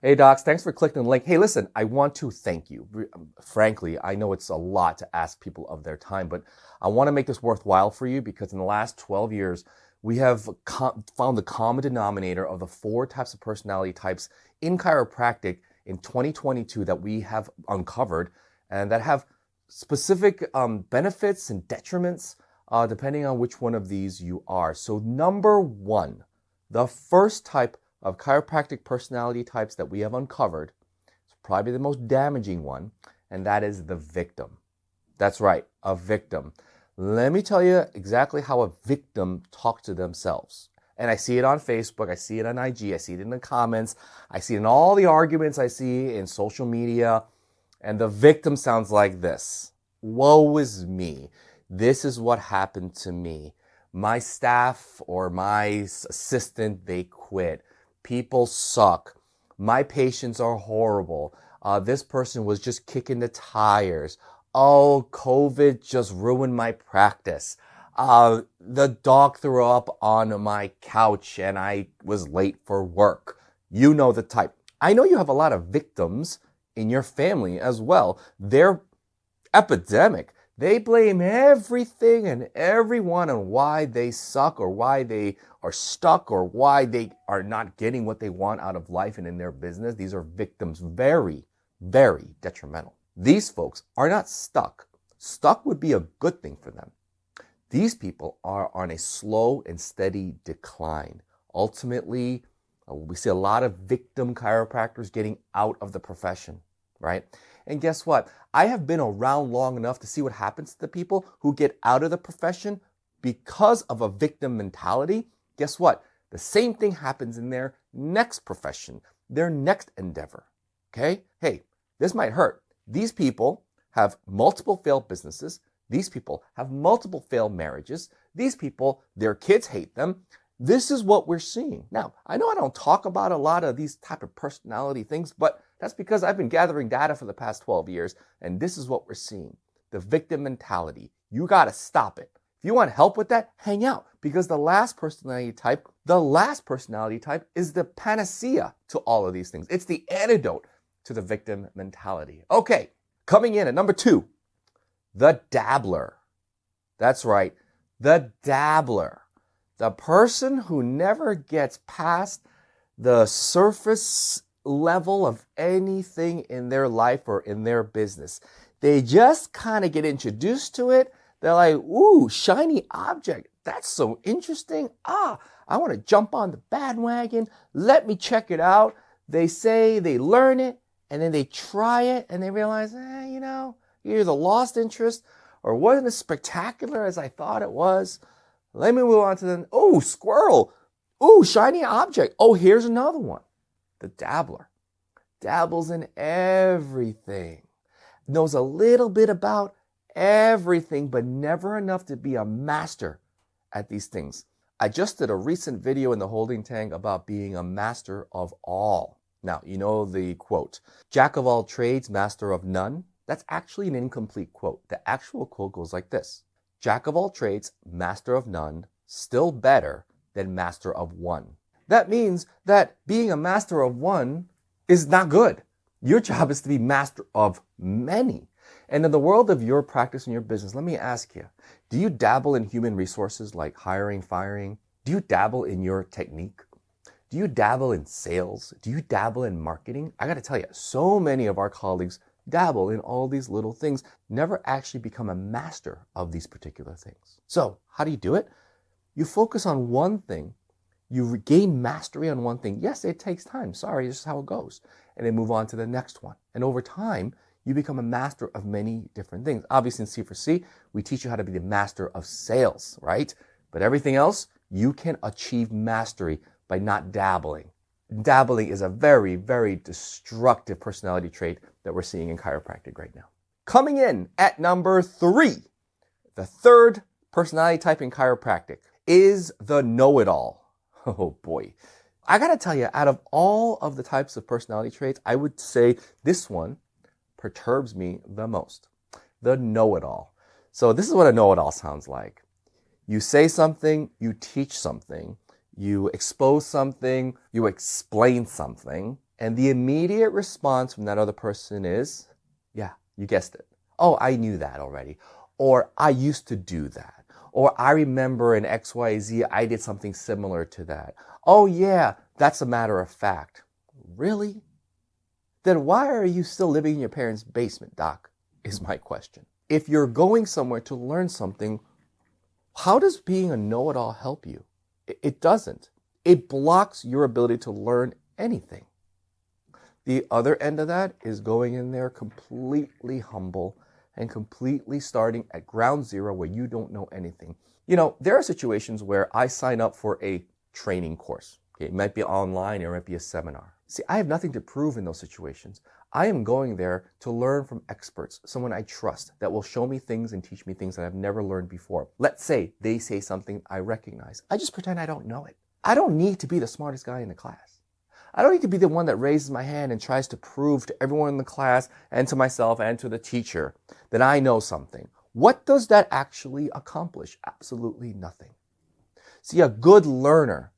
Hey docs, thanks for clicking the link. Hey, listen, I want to thank you. Frankly, I know it's a lot to ask people of their time, but I want to make this worthwhile for you because in the last 12 years, we have found the common denominator of the 4 types of personality types in chiropractic in 2022 that we have uncovered and that have specific benefits and detriments depending on which one of these you are. So number 1, the first type of chiropractic personality types that we have uncovered, it's probably the most damaging one, and that is the victim. That's right, a victim. Let me tell you exactly how a victim talks to themselves. And I see it on Facebook, I see it on IG, I see it in the comments, I see it in all the arguments I see in social media, and the victim sounds like this. Woe is me. This is what happened to me. My staff or my assistant, they quit. People suck. My patients are horrible. This person was just kicking the tires. Oh, COVID just ruined my practice. The dog threw up on my couch and I was late for work. You know the type. I know you have a lot of victims in your family as well. They're epidemic. They blame everything and everyone on why they suck or why they are stuck or why they are not getting what they want out of life and in their business. These are victims, very, very detrimental. These folks are not stuck. Stuck would be a good thing for them. These people are on a slow and steady decline. Ultimately, we see a lot of victim chiropractors getting out of the profession, right? And guess what? I have been around long enough to see what happens to the people who get out of the profession because of a victim mentality. Guess what? The same thing happens in their next profession, their next endeavor. Okay? Hey, this might hurt. These people have multiple failed businesses. These people have multiple failed marriages. These people, their kids hate them. This is what we're seeing. Now, I know I don't talk about a lot of these type of personality things, but that's because I've been gathering data for the past 12 years, and this is what we're seeing. The victim mentality. You got to stop it. If you want help with that, hang out, because the last personality type is the panacea to all of these things. It's the antidote to the victim mentality. Okay, coming in at number 2, the dabbler. That's right, the dabbler. The person who never gets past the surface level of anything in their life or in their business. They just kind of get introduced to it. They're like, ooh, shiny object. That's so interesting. I want to jump on the bandwagon. Let me check it out. They say they learn it and then they try it and they realize, either lost interest or wasn't as spectacular as I thought it was. Let me move on to the, squirrel. Shiny object. Here's another one. The dabbler. Dabbles in everything. Knows a little bit about everything, but never enough to be a master at these things. I just did a recent video in the holding tank about being a master of all. Now, you know the quote, Jack of all trades, master of none. That's actually an incomplete quote. The actual quote goes like this. Jack of all trades, master of none, still better than master of one. That means that being a master of one is not good. Your job is to be master of many. And in the world of your practice and your business, let me ask you, do you dabble in human resources like hiring, firing? Do you dabble in your technique? Do you dabble in sales? Do you dabble in marketing? I got to tell you, so many of our colleagues dabble in all these little things, never actually become a master of these particular things. So how do you do it? You focus on one thing. You gain mastery on one thing. Yes, it takes time. Sorry, this is how it goes. And then move on to the next one. And over time, you become a master of many different things. Obviously in C4C, we teach you how to be the master of sales, right? But everything else, you can achieve mastery by not dabbling. Dabbling is a very, very destructive personality trait that we're seeing in chiropractic right now. Coming in at number 3, the third personality type in chiropractic is the know-it-all. Oh boy. I gotta tell you, out of all of the types of personality traits, I would say this one perturbs me the most. The know-it-all. So this is what a know-it-all sounds like. You say something, you teach something, you expose something, you explain something, And the immediate response from that other person is, yeah, you guessed it. Oh, I knew that already. Or I used to do that. Or I remember in XYZ, I did something similar to that. Oh yeah, that's a matter of fact. Really? Then why are you still living in your parents' basement, doc? Is my question. If you're going somewhere to learn something, how does being a know-it-all help you? It doesn't. It blocks your ability to learn anything. The other end of that is going in there completely humble and completely starting at ground zero where you don't know anything. You know, there are situations where I sign up for a training course. Okay, it might be online or it might be a seminar. See, I have nothing to prove in those situations. I am going there to learn from experts, someone I trust that will show me things and teach me things that I've never learned before. Let's say they say something I recognize. I just pretend I don't know it. I don't need to be the smartest guy in the class. I don't need to be the one that raises my hand and tries to prove to everyone in the class and to myself and to the teacher that I know something. What does that actually accomplish? Absolutely nothing. See, a good learner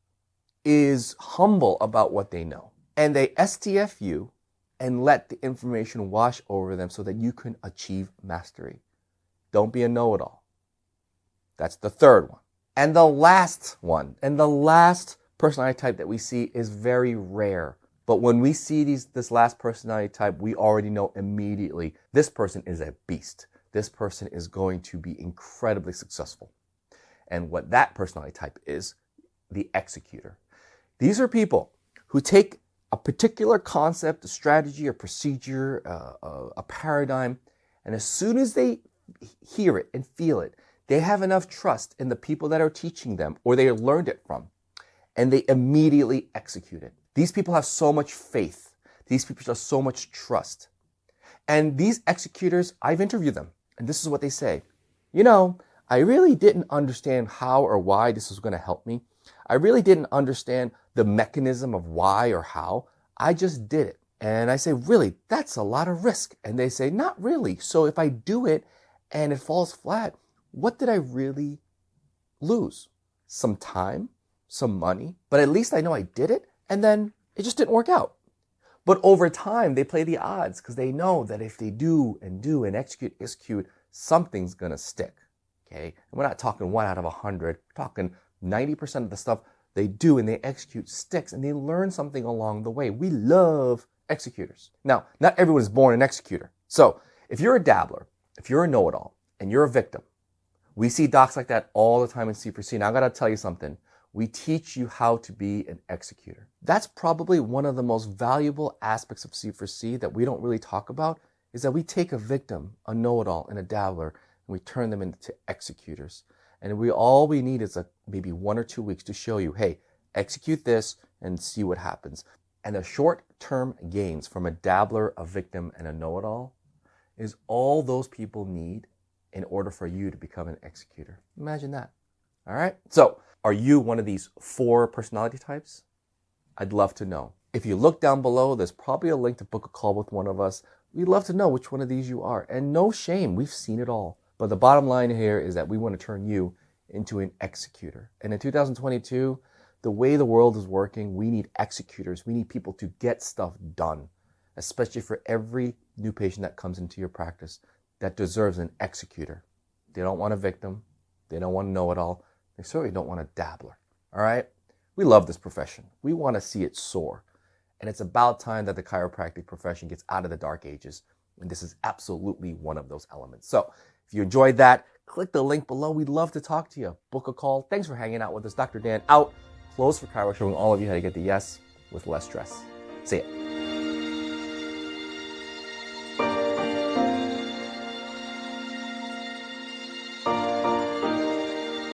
is humble about what they know, and they STF you and let the information wash over them so that you can achieve mastery. Don't be a know-it-all. That's the third one. And the last one, and the last personality type that we see is very rare. But when we see this last personality type, we already know immediately this person is a beast. This person is going to be incredibly successful. And what that personality type is, the executor. These are people who take a particular concept, a strategy, a procedure, a paradigm, and as soon as they hear it and feel it, they have enough trust in the people that are teaching them or they learned it from, and they immediately execute it. These people have so much faith. These people have so much trust. And these executors, I've interviewed them, and this is what they say. You know, I really didn't understand how or why this was going to help me. I really didn't understand the mechanism of why or how. I just did it. And I say, really, that's a lot of risk. And they say, not really. So if I do it and it falls flat, what did I really lose? Some time, some money, but at least I know I did it, and then it just didn't work out. But over time, they play the odds because they know that if they do and execute, something's going to stick. Okay? And we're not talking 1 out of 100. We're talking 90% of the stuff they do and they execute sticks, and they learn something along the way. We love executors. Now, not everyone is born an executor. So if you're a dabbler, if you're a know-it-all, and you're a victim, we see docs like that all the time in C4C. Now, I got to tell you something. We teach you how to be an executor. That's probably one of the most valuable aspects of C4C that we don't really talk about, is that we take a victim, a know-it-all, and a dabbler, and we turn them into executors. And all we need is maybe 1 or 2 weeks to show you, hey, execute this and see what happens. And the short-term gains from a dabbler, a victim, and a know-it-all is all those people need in order for you to become an executor. Imagine that. All right? So, are you one of these 4 personality types? I'd love to know. If you look down below, there's probably a link to book a call with one of us. We'd love to know which one of these you are. And no shame, we've seen it all. But the bottom line here is that we want to turn you into an executor. And in 2022, the way the world is working, we need executors. We need people to get stuff done, especially for every new patient that comes into your practice that deserves an executor. They don't want a victim. They don't want to know it all. They certainly don't want a dabbler. All right? We love this profession. We want to see it soar. And it's about time that the chiropractic profession gets out of the dark ages. And this is absolutely one of those elements. So if you enjoyed that, click the link below. We'd love to talk to you. Book a call. Thanks for hanging out with us. Dr. Dan out. Close for Chiro, showing all of you how to get the yes with less stress. See ya.